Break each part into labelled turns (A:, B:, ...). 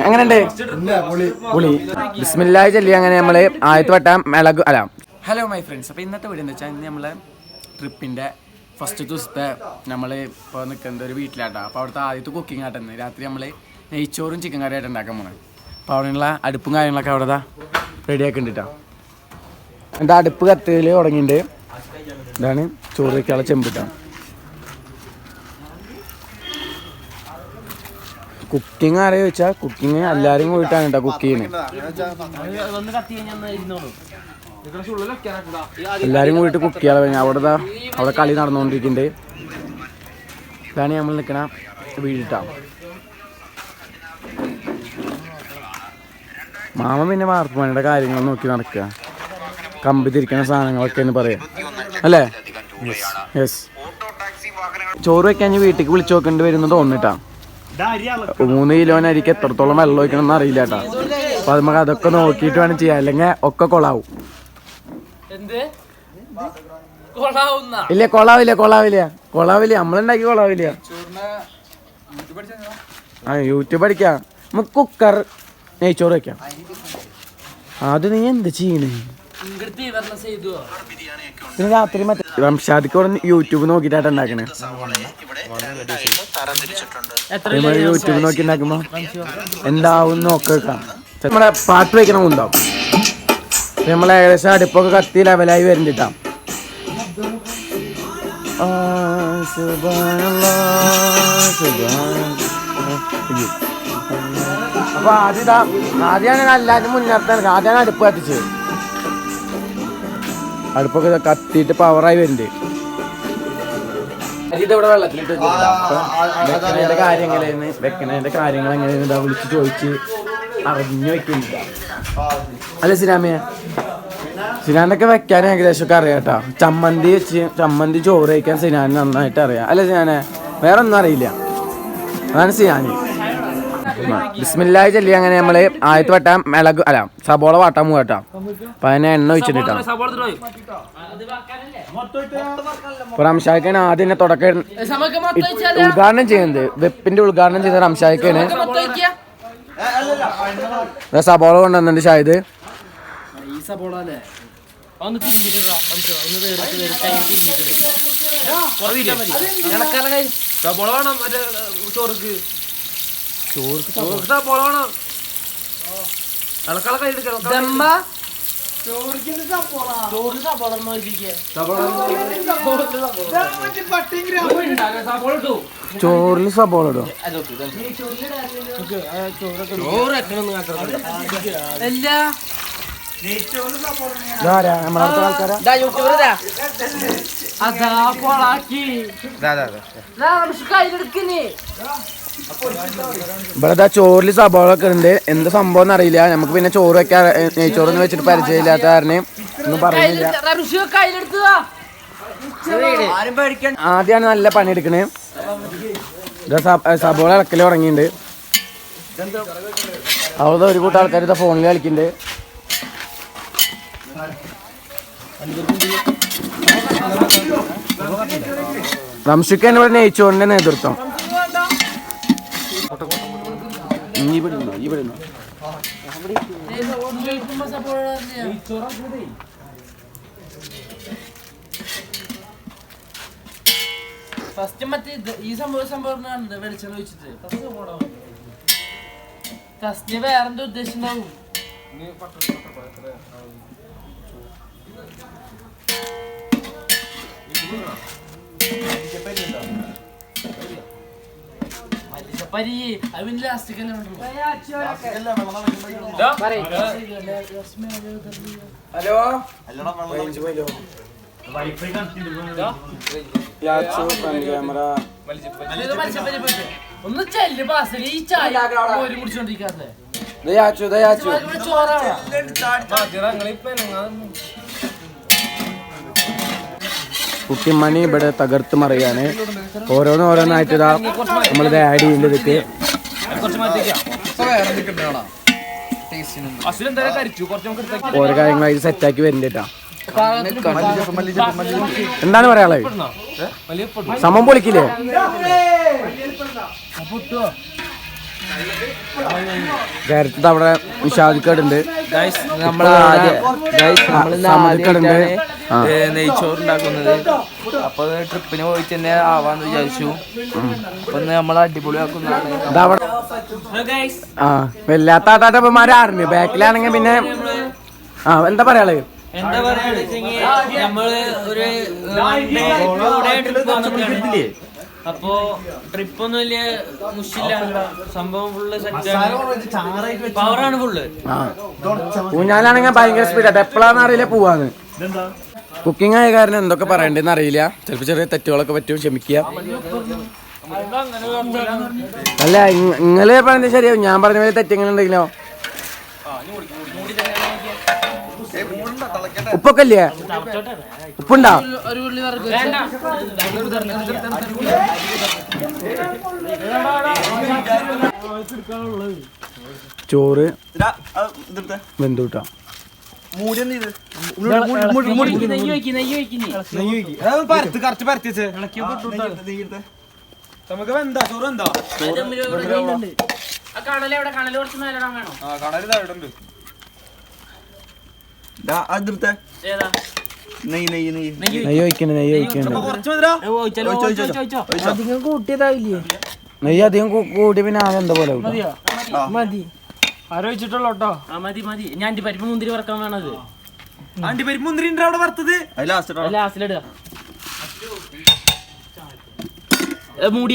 A: എങ്ങനെയുണ്ട് പുളി ബിസ്മില്ലാഹി ചൊല്ലി അങ്ങനെ നമ്മള് ആദ്യത്തെ വട്ടം മിളക് അല്ല. ഹലോ മൈ ഫ്രണ്ട്സ്, അപ്പോൾ ഇന്നത്തെ വീഡിയോ എന്ന് വെച്ചാൽ ഇന്ന് നമ്മളെ ട്രിപ്പിൻ്റെ ഫസ്റ്റ് ദിവസത്തെ നമ്മൾ ഇപ്പോൾ നിൽക്കുന്നത് ഒരു വീട്ടിലാട്ടോ. അപ്പോൾ അവിടുത്തെ ആദ്യത്തെ കുക്കിംഗ് ആട്ടെന്ന് രാത്രി നമ്മൾ നെയ്ച്ചോറും ചിക്കൻ കറിയായിട്ട് ഉണ്ടാക്കാൻ പോകണം. അപ്പോൾ അവിടെയുള്ള അടുപ്പും കാര്യങ്ങളൊക്കെ അവിടെ റെഡിയാക്കി ഉണ്ടിട്ടോ. എൻ്റെ അടുപ്പ് കത്തിയിൽ തുടങ്ങിയിട്ടുണ്ട്. ഇതാണ് ചോറ് വയ്ക്കാനുള്ള ചെമ്പിട്ടോ. കുക്കിംഗ് ആരെയും ചോദിച്ചാൽ കുക്കിങ് എല്ലാവരും പോയിട്ടാണ് കേട്ടോ കുക്ക് ചെയ്യുന്നത്. എല്ലാവരും കൂടിയിട്ട് കുക്ക് ചെയ്യാൻ കഴിഞ്ഞാൽ അവിടെ കളി നടന്നുകൊണ്ടിരിക്കുന്നുണ്ട്. ഇതാണ് നമ്മൾ നിൽക്കണ വീടിട്ടാണ്. മാമ പിന്നെ വാർപ്പുപണിയുടെ കാര്യങ്ങൾ നോക്കി നടക്കുക, കമ്പി തിരിക്കുന്ന സാധനങ്ങളൊക്കെ എന്ന് പറയാം അല്ലേ? യെസ്. ചോറ് വെക്കാൻ വീട്ടിലേക്ക് വിളിച്ചു നോക്കേണ്ടി വരുന്നത് തോന്നിട്ടാ. 3 കിലോന് അരിക്ക് എത്രത്തോളം വെള്ളം ഒഴിക്കണം എന്ന് അറിയില്ല കേട്ടോ. അപ്പൊ അത് നമുക്ക് അതൊക്കെ നോക്കിയിട്ട് വേണം ചെയ്യാൻ, അല്ലെങ്കിൽ ഒക്കെ കൊളാവും. ഇല്ല കൊളാവില്ല നമ്മളുണ്ടാക്കി കൊളാവില്ല. ആ യൂട്യൂബ് പഠിക്കാം. നമുക്ക് കുക്കർ നെയ്ച്ചോറ് വെക്കാം. അത് നീ എന്താ ചെയ്യണേ? പിന്നെ രാത്രി മറ്റേ റംഷാദിക്ക് യൂട്യൂബ് നോക്കിയിട്ടാണ് ഉണ്ടാക്കണേ. യൂട്യൂബ് നോക്കി ഉണ്ടാക്കുമ്പോ എന്താവും നോക്കാം. നമ്മുടെ പാട്ട് വയ്ക്കണമുണ്ടാവും. നമ്മളെ ഏകദേശം അടുപ്പൊക്കെ കത്തി ലെവലായി വരുന്നിട്ടാ. അപ്പൊ ആദ്യമാണ് എല്ലാവരും മുന്നേർത്താണ്. ആദ്യമാണ് അടുപ്പ് കത്തിച്ചത്. അടുപ്പൊക്കെ കത്തിയിട്ട് പവറായി വരുന്നുണ്ട്. ഇവിടെ വെള്ളത്തിലിട്ട് വെക്കണതിന്റെ കാര്യങ്ങൾ എങ്ങനെയാ വിളിച്ച് ചോദിച്ച് അറിഞ്ഞു വെക്കുന്നില്ല. അല്ല സിനാനൊക്കെ വെക്കാൻ ഏകദേശം ഒക്കെ അറിയാം കേട്ടോ. ചമ്മന്തി ചോറ് വയ്ക്കാൻ സിനാൻ നന്നായിട്ട് അറിയാം. അല്ല സിനാനെ വേറെ ഒന്നും അറിയില്ല. അതാണ് സിനാന്. ബിസ്മില്ലാഹി ചൊല്ലി അങ്ങനെ നമ്മള് ആദ്യത്തെ വട്ടം മിളക് അല്ല സബോള വാട്ടാൻ പോകട്ടോ. അപ്പൊ അതിനെ എണ്ണ ഒഴിച്ചിട്ടാ. റംഷാക്കാണ് ആദ്യം തുടക്കം ഉദ്ഘാടനം ചെയ്യുന്നത്. വെപ്പിന്റെ ഉദ്ഘാടനം ചെയ്ത റംഷാക്കാണ്. സബോള കൊണ്ടുവന്നിട്ടുണ്ട് ഷാഹിദ്. ചോറിൽ സബോള ഇടും. നമ്മളടുത്ത ആൾക്കാരാ ഇവിടെ ചോറിൽ സബോള ഒക്കെ ഉണ്ട്. എന്ത് സംഭവം എന്നറിയില്ല. നമുക്ക് പിന്നെ ചോറ് വെക്കാൻ നെയ്ച്ചോറൊന്നും വെച്ചിട്ട് പരിചയമില്ലാത്ത കാരണം ഒന്നും പറയുന്നില്ല. ആദ്യമാണ് നല്ല പണിയെടുക്കണേ. സബോള ഇളക്കൽ തുടങ്ങിയിട്ടുണ്ട്. അവിടെ ഒരു കൂട്ടം ആൾക്കാർ ഇതാ ഫോണിൽ കളിക്കുന്നുണ്ട്. റംഷുക്കാണ് ഇവിടെ നെയ്ച്ചോറിന്റെ നേതൃത്വം.
B: ഫസ്റ്റ് മറ്റേ ഈ സംഭവം വെളിച്ചെണ്ണ ഒഴിച്ചിട്ട് ഫസ്റ്റ് വേറെന്താ ഉദ്ദേശം ഉണ്ടാവും.
A: ഹലോ
B: ഒന്ന് ചെല്ല് പാസിൽ ഈ ചായ കുടിച്ചോണ്ടിരിക്കാറില്ലേ?
A: കുട്ടിമണി ഇവിടെ തകർത്ത് മറിയാണ്. ഓരോന്നായിട്ട് ഇതാ നമ്മളിത് ആഡ് ചെയ്യേണ്ടതൊക്കെ. ഓരോ കാര്യങ്ങളായിട്ട് സെറ്റാക്കി വരുന്നുണ്ട്. എന്താണ് പറയാനുള്ളത്? സമം പൊളിക്കില്ലേ? നേരത്തെ അവിടെ നിഷാദിക്കടുണ്ട്,
C: നെയ്ച്ചോറുണ്ടാക്കുന്നത്. അപ്പൊ ട്രിപ്പിന് പോയിട്ട് തന്നെ ആവാന്ന് വിചാരിച്ചു. അപ്പൊ നമ്മൾ അടിപൊളിയാക്കുന്നതാണ്.
A: ആ വല്ലാത്ത ആട്ടാട്ടപ്പന്മാരാറിന് ബാക്കിലാണെങ്കിൽ പിന്നെ എന്താ പറയാള്
C: എന്താ പറയാ, നമ്മള് ഒരു അപ്പോ ട്രിപ്പ് ഒന്നും വലിയ മുഷില്ല, സംഭവം ഫുള്ള് സെറ്റാണ്, പവറാണ് ഫുള്ള്.
A: ഊഞ്ഞാലാണെങ്കിൽ ഭയങ്കര സ്പീഡായിട്ട് എപ്പോഴാന്ന് അറിയില്ല പോവാന്ന്. കുക്കിംഗ് ആയ കാരണം എന്തൊക്കെ പറയണ്ടെന്ന് അറിയില്ല, ചിലപ്പോൾ ചെറിയ തെറ്റുകളൊക്കെ പറ്റും, ക്ഷമിക്കുക. അല്ല നിങ്ങള് പറയുന്നത് ശരിയാവും, ഞാൻ പറഞ്ഞ പോലെ തെറ്റെങ്ങളുണ്ടെങ്കിലോ. ഉപ്പൊക്കെ ഇല്ലേ? ഉപ്പുണ്ടോ? ചോറ് വെന്തൂട്ടോ. നെയ്യ് അധികം കൂട്ടി പിന്നെ ആകെ എന്താ പോലെ
B: ആലോചിച്ചിട്ടുള്ളോ. മതി മതി. ഞാൻ അണ്ടിപ്പരിപ്പ് മുന്തിരി വറക്കാൻ വേണത്.
C: അണ്ടിപ്പരിപ്പ് മുന്തിരി ഉണ്ട് അവിടെ വറുത്തത്,
B: ലാസ്റ്റിലിടുക. മൂടി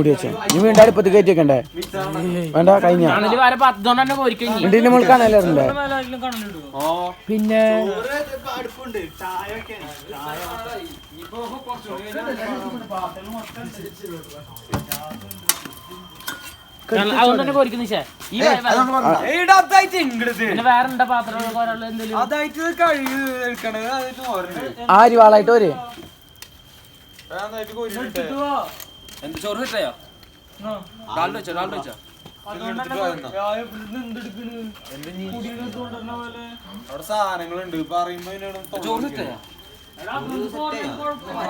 A: വെച്ചാ നീ വീണ്ടും അടുപ്പത്ത് കയറ്റി വെക്കണ്ടേ? വേണ്ട, കഴിഞ്ഞ മുൾക്കാണല്ലേ.
B: പിന്നെ അതുകൊണ്ടന്നെ പോരിക്കുന്ന വേറെന്താ പാത്രം
A: ആര് വാളായിട്ട് ഒരു
C: ചോറ് കിട്ടയോ? അവിടെ സാധനങ്ങളുണ്ട് പറയുമ്പോ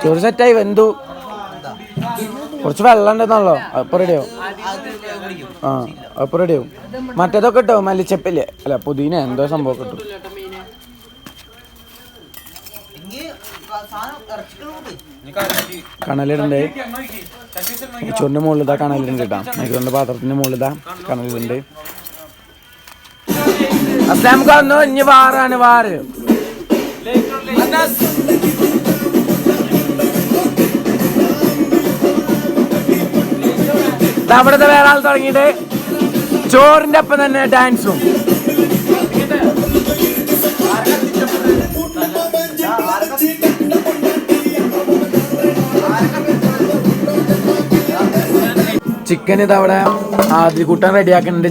A: ചോറ് സെറ്റായി വെന്തു. കുറച്ച് വെള്ളം ഉണ്ടെന്നല്ലോ, അപ്പൊ റെഡിയാവും. അപ്പൊ റെഡിയാവും. മറ്റേതൊക്കെ ഇട്ടോ, മല്ലിച്ചപ്പില്ലേ, അല്ല പുതിന എന്തോ സംഭവം കിട്ടും. കണലുണ്ട്, നെയ്ച്ചോറിന്റെ മുകളിൽ ഇതാ കണലുണ്ട് കേട്ടോ. നെയ്ച്ചോറിന്റെ പാത്രത്തിന്റെ മുകളിൽ ഇതാ കണലുണ്ട്. അസ്ലാമക്ക് വന്നു, ഇനി വാറാണ് വാറ്. അവിടുത്തെ വേറെ ആൾ തുടങ്ങിയിട്ട് ചോറിന്റെ ഒപ്പം തന്നെ ഡാൻസും. ചിക്കൻ ഇതവിടെ ആദ്യകൂട്ടം റെഡിയാക്കുന്നുണ്ട്.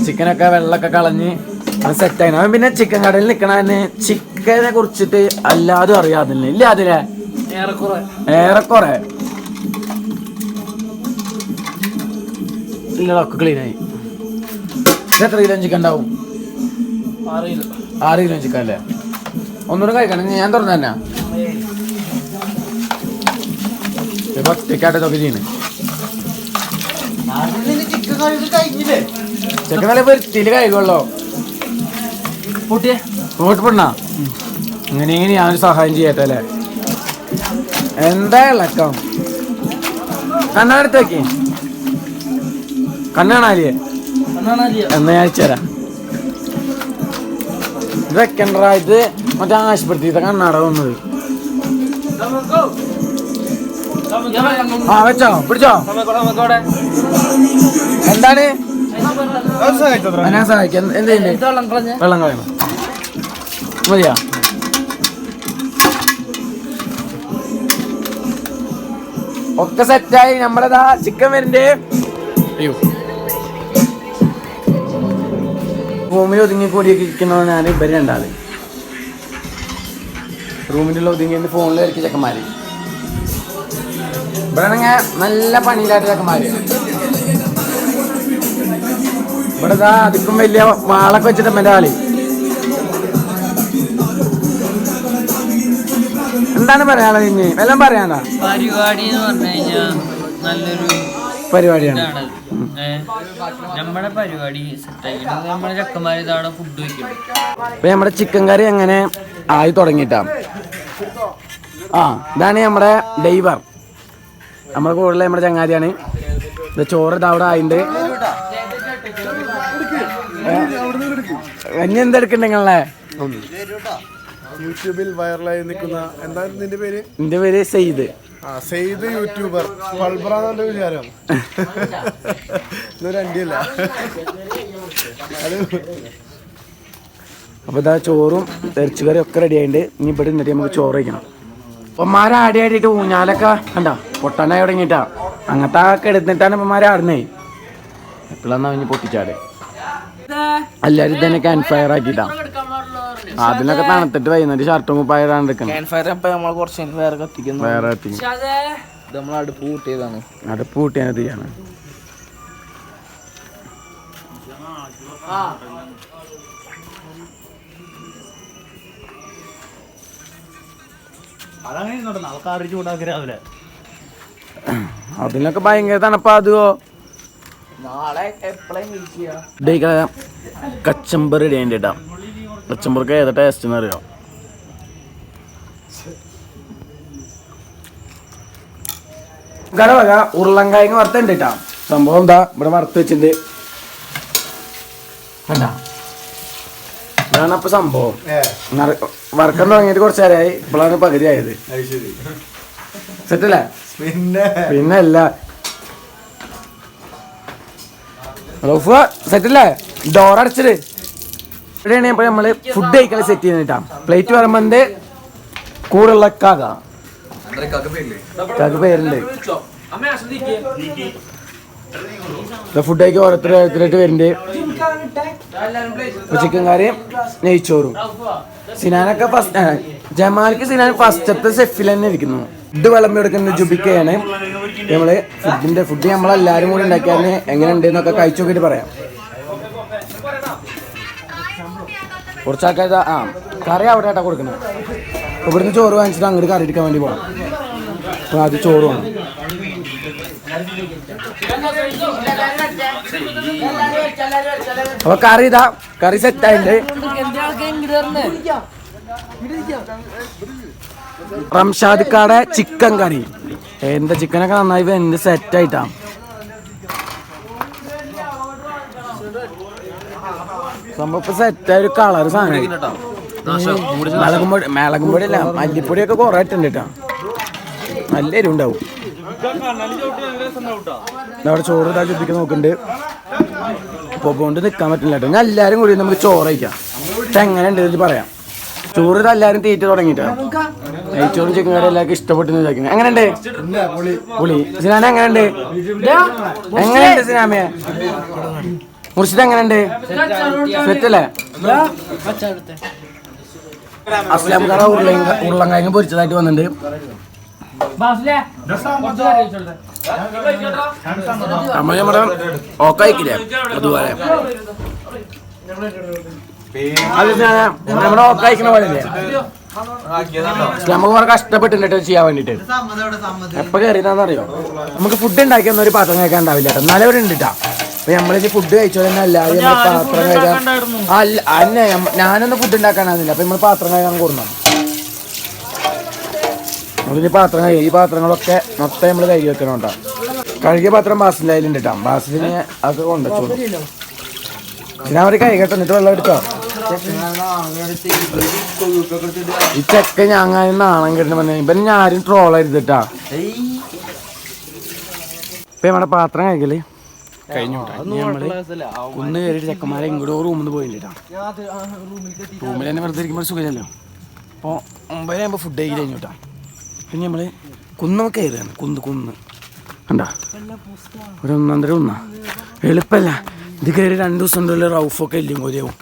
A: ചിക്കനൊക്കെ വെള്ളമൊക്കെ കളഞ്ഞ് സെറ്റായി. അവൻ പിന്നെ ചിക്കൻ കടയിൽ നിൽക്കണതന്നെ ചിക്കനെ കുറിച്ചിട്ട് അല്ലാതും അറിയാതില്ല. ഇല്ല അതിലെ ഏറെക്കുറെ ഇല്ലതൊക്കെ ക്ലീനായി. എത്ര കിലോ ചിക്കൻ ഉണ്ടാവും? 6 കിലോ ചിക്കൻ അല്ലേ? ഒന്നുകൂടെ കഴിക്കണം. ഞാൻ തുറന്നു തന്നെ ഒറ്റക്കാട്ടൊക്കെ ചെയ്യുന്നത്. ചിക്കൻ നല്ല വൃത്തിയിൽ കഴിക്കുള്ളൂ. പോട്ട് പെണ്ണ ഇങ്ങനെ ഞാനൊരു സഹായം ചെയ്യട്ടെ അല്ലേ? എന്താ ഇളക്കം? കണ്ണാടുത്ത് വെക്കേ, കണ്ണാണാലിയെ എന്നാ ഞാൻ അയച്ചുതരാം. ഇത് വെക്കണ്ട, ഇത് മറ്റേ ആശുപത്രിയിലത്തെ കണ്ണാട വന്നത്. ആ വെച്ചോ, പിടിച്ചോ. എന്താണ് ഞാൻ സഹായിക്കാം. എന്തെയ്യണ്ടേ? വെള്ളം കളയണം. മതിയാ? ഒക്കെ സെറ്റായി. നമ്മളതാ ചിക്കൻ വരണ്ടേ. അയ്യോ, റൂമിൽ ഒതുങ്ങി കൂടിയൊക്കെ ഇരിക്കുന്ന ഞാൻ ഇവര് രണ്ടാള്. റൂമിലുള്ള ഒതുങ്ങി ഫോണിൽ കളിക്കുന്ന ചെക്കന്മാര്. ഇവിടെ നല്ല പണിയില്ലാത്ത ചെക്കന്മാര്. ഇവിടെ അതിക്കും വലിയ വാളൊക്കെ വെച്ചിട്ട് എൻ്റെ ആളി. എന്താണ് പറയാനുള്ളത്? ഇനി എല്ലാം പറയാനാ
C: പരിപാടി എന്ന് പറഞ്ഞു കഴിഞ്ഞാൽ നല്ലൊരു
A: പരിപാടിയാണ്.
B: നമ്മുടെ പരിപാടി സെറ്റാക്കി നമ്മുടെ ചക്കന്മാർ ഇതാണ് ഫുഡ് വെക്കും.
A: ഇപ്പൊ നമ്മുടെ ചിക്കൻ കറി അങ്ങനെ ആയി തുടങ്ങിട്ടാ. ഇതാണ് നമ്മുടെ ഡൈവർ, നമ്മുടെ കൂടുതൽ നമ്മുടെ ചങ്ങാതിയാണ്. ചോറ് ഇതവിടെ ആയിണ്ട്. ഇനി എന്തെടുക്കണ്ട നിങ്ങളെ?
D: യൂട്യൂബിൽ വൈറലായി നിൽക്കുന്ന എന്തായിരുന്നു നിന്റെ പേര്?
A: എന്റെ പേര് സെയ്ദ്.
D: സെയ്ദ് യൂട്യൂബർ പൾബ്രാന്നല്ല വിചാരം. ഇതൊരു അണ്ടിയല്ല.
A: അപ്പൊ ഇതാ ചോറും ഇറച്ചിക്കറിയും ഒക്കെ റെഡി ആയിട്ടുണ്ട്. ഇനി ഇവിടെ നിന്നിട്ട് നമുക്ക് ചോറ് വയ്ക്കണം. ഇപ്പന്മാരെ ആടി ആടിയിട്ട് ഊഞ്ഞാലൊക്കെ കണ്ടോ പൊട്ടാനായി തുടങ്ങിയിട്ടാ. അങ്ങനത്തെ ഒക്കെ എടുത്തിട്ടാണ് ഇപ്പന്മാരെ ആടുന്നേ. എപ്പോഴാന്നാ ഇനി പൊട്ടിച്ചാട് എല്ലാരും ഇതന്നെ ക്യാൻ ഫയർ ആക്കിട്ടാ. അതിനൊക്കെ തണുത്തിട്ട് വൈകുന്നേരം ഷർട്ടും കുപ്പായാണ് എടുക്കണം. വേറെ കത്തിക്കും.
B: അടുപ്പ് കൂട്ടിയതാണ്.
A: അടുപ്പ് കൂട്ടിയാണ് തീയാണ്. അതിനൊക്കെ ഭയങ്കര തണുപ്പാ. അതുവോ കച്ചമ്പർ ഇടേണ്ടിട്ടാ. കച്ചമ്പർക്ക് ഏതാ ടേസ്റ്റ് എന്ന് അറിയോ? കടവക ഉരുളങ്കായങ്ങ വറുത്തുണ്ട് കേട്ടാ. സംഭവം എന്താ ഇവിടെ വറുത്ത് വെച്ചിട്ടുണ്ട്. കണ്ടാ ഇതാണ് അപ്പൊ സംഭവം. വറക്കാൻ തുടങ്ങിയിട്ട് കുറച്ച് നേരമായി. ഇപ്പോഴാണ് പകുതി ആയത്. സെറ്റല്ലേ? പിന്നെ അല്ല സെറ്റല്ലേ? ഡോറടച്ചിട്ട് ഇവിടെയാണ് ഇപ്പൊ നമ്മള് ഫുഡ് കഴിക്കാൻ സെറ്റ് ചെയ്യുന്നിട്ടാ. പ്ലേറ്റ് വരുമ്പോ കൂടുള്ള കാക്ക പേരുണ്ട്. ഫുഡ് കഴിക്കാൻ ഓരോരുത്തരായിട്ട് വരുന്നുണ്ട്. ചിക്കൻ കറിയും നെയ്ച്ചോറും. സിനാനൊക്കെ ഫസ്റ്റ്, ജമാലിക്ക് സിനാൻ ഫസ്റ്റത്തെ സെഫിൽ തന്നെ ഇരിക്കുന്നു. ഫുഡ് വിളമ്പി എടുക്കുന്ന ജുബിക്കയാണ്. നമ്മള് ഫുഡ് നമ്മളെല്ലാരും കൂടി ഉണ്ടാക്കിയാൽ എങ്ങനെ ഉണ്ട് എന്നൊക്കെ കഴിച്ചു നോക്കിയിട്ട് പറയാം. കുറച്ചാൾക്കാർ കറി അവിടെ ആയിട്ടാ കൊടുക്കുന്നത്. ഇവിടുന്ന് ചോറ് വാങ്ങിച്ചിട്ട് അങ്ങോട്ട് കറി എടുക്കാൻ വേണ്ടി പോകണം. അപ്പൊ അത് ചോറ് വേണം. അപ്പൊ കറി സെറ്റായിട്ടുണ്ട്. റംഷാദിക്കാടെ ചിക്കൻ കറി. എന്റെ ചിക്കനൊക്കെ നന്നായി വെന്ത് സെറ്റായിട്ടാ. സംഭവം ഇപ്പൊ സെറ്റായ ഒരു കളർ സാധനം. മിളകുംപൊടി അല്ല മല്ലിപ്പൊടിയൊക്കെ കുറെ ഇട്ടുണ്ട് കേട്ടോ. നല്ല എരിവുണ്ടാവും. അവിടെ ചോറ് ഇതാ ചുറ്റിക്ക് നോക്കുന്നുണ്ട്. അപ്പോൾ കൊണ്ട് നിൽക്കാൻ പറ്റില്ല കേട്ടോ. ഞാൻ എല്ലാവരും കൂടി നമുക്ക് ചോറ് കഴിക്കാം. പക്ഷെ എങ്ങനെ ഉണ്ട് പറയാം. ചോറ് ഇത് എല്ലാവരും തീറ്റ തുടങ്ങിയിട്ടാണ്. നെയ്ച്ചോറും ചിക്കൻ കറി എല്ലാവർക്കും ഇഷ്ടപ്പെട്ടെന്ന് ചോദിക്കുന്നത്. എങ്ങനെയുണ്ട് പുളി? സിനാന എങ്ങനെയുണ്ട്? എങ്ങനെയുണ്ട് സിനാമയെ? മുർഷിദ് എങ്ങനെയുണ്ട്? സെറ്റല്ലേ? അസ്ലാം കട ഉരുളങ്കായങ്ങ പൊരിച്ചതായിട്ട് വന്നിട്ടുണ്ട്. നമ്മുടെ ഓക്കായിക്കില്ലേ അതുപോലെ നമ്മുടെ ഓക്കായിക്കുന്ന പോലെ നമുക്ക് കുറെ കഷ്ടപ്പെട്ടിട്ട് ചെയ്യാൻ വേണ്ടിട്ട്. എപ്പോ കയറിയതാന്നറിയോ? നമുക്ക് ഫുഡ് ഉണ്ടാക്കിയൊന്നും ഒരു പാത്രം കഴിക്കാൻ ഉണ്ടാവില്ല കേട്ടോ. എന്നാലും ഇവിടെ ഉണ്ട് കേട്ടോ. അപ്പൊ നമ്മളിത് ഫുഡ് കഴിച്ചോ തന്നെ അല്ലാതെ പാത്രം കഴിക്കാൻ അന്നെ ഞാനൊന്നും ഫുഡ് ഉണ്ടാക്കാനാകുന്നില്ല. അപ്പൊ നമ്മൾ പാത്രം കഴിക്കാൻ കൊടുക്കണം. നമ്മളിനി പാത്രം കഴുകി ഈ പാത്രങ്ങളൊക്കെ മൊത്തം നമ്മൾ കഴുകി വെക്കണം കേട്ടോ. കഴുകിയ പാത്രം ബാസിൻ്റെ അതിലുണ്ട് കേട്ടോ. ബാസിന് അതൊക്കെ കൊണ്ടുവച്ചോളൂ. ഞാൻ അവർ കഴുകട്ടെ എന്നിട്ട് വെള്ളം എടുത്തോ. ഈ ചെക്ക ഞാൻ നാണം കേട്ടിട്ട് പറഞ്ഞു. ഇപ്പം ഞാൻ ആരും ട്രോൾ ചെയ്തിട്ടാ. ഇപ്പൊ നമ്മുടെ പാത്രം കഴുകല് കഴിഞ്ഞു. നമ്മള് ഒന്ന് കയറിയിട്ട് ചെക്കന്മാരെ ഇങ്ങോട്ട് റൂമിൽ നിന്ന് പോയിട്ടാ. റൂമിൽ തന്നെ വെറുതെ ഇരിക്കുമ്പോൾ സുഖമില്ലല്ലോ. അപ്പോൾ 9 ഫുഡ് കഴിക്കൽ കഴിഞ്ഞുട്ടാ. പിന്നെ നമ്മള് കുന്നൊക്കെ കയറുകയാണ്. കുന്ന് കണ്ടാ ഒരു 1.5 കുന്നാ. എളുപ്പമല്ല ഇത് കയറി 2 ദിവസം ഉണ്ടല്ലോ. റൗഫൊക്കെ ഇല്ലേ കോരിയാവും.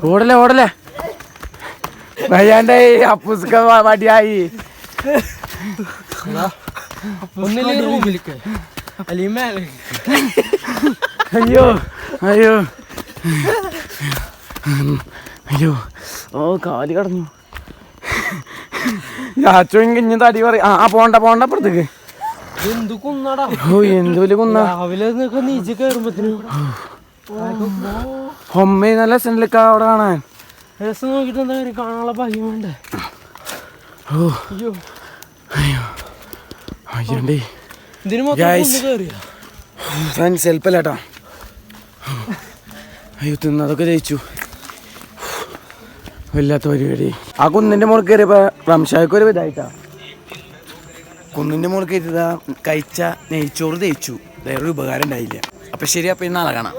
A: ഓടല്ലേ വയ്യാണ്ടായി. അപ്പൂസ്ക മടിയായി. അയ്യോ ഓ കാല് കടഞ്ഞു. യാച്ചോ ഇഞ്ഞ് തടി പറയും. പോണ്ട അപ്പുറത്തേക്ക്
B: എന്ത് കുന്നാടാ
A: ഓ എന്ത് വലിയ കുന്ന
B: രാവിലെ നീച്ച് കയറുമ്പത്തിന്
A: ഒമ്മേ നല്ല രസമുണ്ടല്ലേ അവിടെ കാണാൻ.
B: രസം നോക്കിട്ട് എന്താ കാര്യം, കാണാനുള്ള ഭാഗ്യം വേണ്ടേ.
A: ഓ
B: അയ്യോ
A: അയ്യോ അയ്യണ്ടേ
B: ഇതിന്
A: Guys.
B: മൊത്തം കയറിയ
A: ഫ്രണ്ട്സ് ഹെൽപ്പല്ല കേട്ടോ. അയ്യോ തിന്നതൊക്കെ ജയിച്ചു. വല്ലാത്ത പരിപാടി. ആ കുന്നിൻ്റെ മുകളിൽ കയറിയപ്പോൾ റംഷായ്ക്ക് ഒരു ഇതായിട്ടാ. കുന്നിൻ്റെ മുകളിൽ കയറ്റിയതാ കഴിച്ച നെയ്ച്ചോറ് തേച്ചു, വേറൊരു ഉപകാരം ഉണ്ടായില്ല. അപ്പം ശരി, അപ്പം ഇന്നാളെ കാണാം.